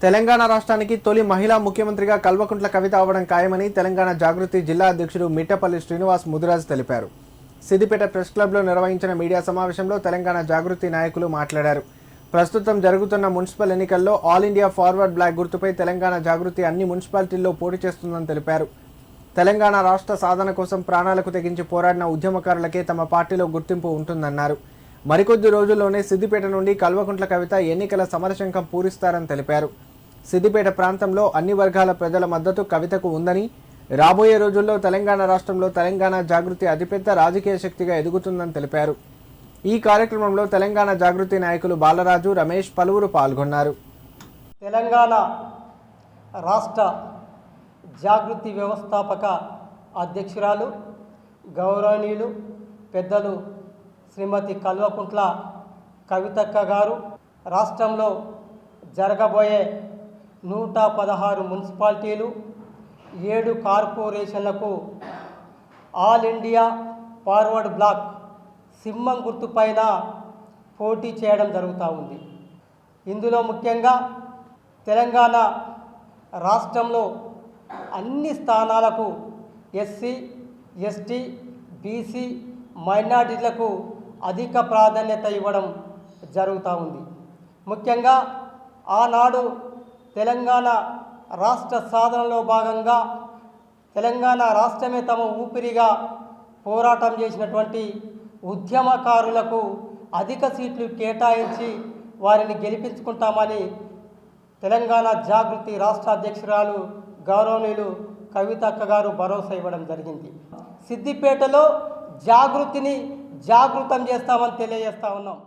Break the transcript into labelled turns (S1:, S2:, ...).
S1: తెలంగాణ రాష్ట్రానికి తొలి మహిళా ముఖ్యమంత్రిగా కల్వకుంట్ల కవిత అవ్వడం ఖాయమని తెలంగాణ జాగృతి జిల్లా అధ్యక్షుడు మిట్టపల్లి శ్రీనివాస్ ముదిరాజ్ తెలిపారు. సిద్దిపేట ప్రెస్ క్లబ్లో నిర్వహించిన మీడియా సమావేశంలో తెలంగాణ జాగృతి నాయకులు మాట్లాడారు. ప్రస్తుతం జరుగుతున్న మున్సిపల్ ఎన్నికల్లో ఆల్ ఇండియా ఫార్వర్డ్ బ్లాక్ గుర్తుపై తెలంగాణ జాగృతి అన్ని మున్సిపాలిటీల్లో పోటీ చేస్తుందని తెలిపారు. తెలంగాణ రాష్ట్ర సాధన కోసం ప్రాణాలకు తెగించి పోరాడిన ఉద్యమకారులకే తమ పార్టీలో గుర్తింపు ఉంటుందన్నారు. మరికొద్ది రోజుల్లోనే సిద్దిపేట నుండి కల్వకుంట్ల కవిత ఎన్నికల సమరశంఖం పూరిస్తారని తెలిపారు. సిద్దిపేట ప్రాంతంలో అన్ని వర్గాల ప్రజల మద్దతు కవితకు ఉందని, రాబోయే రోజుల్లో తెలంగాణ రాష్ట్రంలో తెలంగాణ జాగృతి అతిపెద్ద రాజకీయ శక్తిగా ఎదుగుతుందని తెలిపారు. ఈ కార్యక్రమంలో తెలంగాణ జాగృతి నాయకులు బాలరాజు, రమేష్ పలువురు పాల్గొన్నారు.
S2: తెలంగాణ రాష్ట్ర జాగృతి వ్యవస్థాపక అధ్యక్షురాలు గౌరవనీయులు పెద్దలు శ్రీమతి కల్వకుంట్ల కవితక్క గారు రాష్ట్రంలో జరగబోయే 116 మున్సిపాలిటీలు 7 కార్పొరేషన్లకు ఆల్ ఇండియా ఫార్వర్డ్ బ్లాక్ సింహం గుర్తుపైన పోటీ చేయడం జరుగుతూ ఉంది. ఇందులో ముఖ్యంగా తెలంగాణ రాష్ట్రంలో అన్ని స్థానాలకు ఎస్సీ, ఎస్టీ, బీసీ, మైనారిటీలకు అధిక ప్రాధాన్యత ఇవ్వడం జరుగుతూ ఉంది. ముఖ్యంగా ఆనాడు తెలంగాణ రాష్ట్ర సాధనలో భాగంగా తెలంగాణ రాష్ట్రమే తమ ఊపిరిగా పోరాటం చేసినటువంటి ఉద్యమకారులకు అధిక సీట్లు కేటాయించి వారిని గెలిపించుకుంటామని తెలంగాణ జాగృతి రాష్ట్ర అధ్యక్షురాలు గౌరవనీయులు కవితక్క గారు భరోసా ఇవ్వడం జరిగింది. సిద్దిపేటలో జాగృతిని జాగృతం చేస్తామని తెలియజేస్తా ఉన్నాం.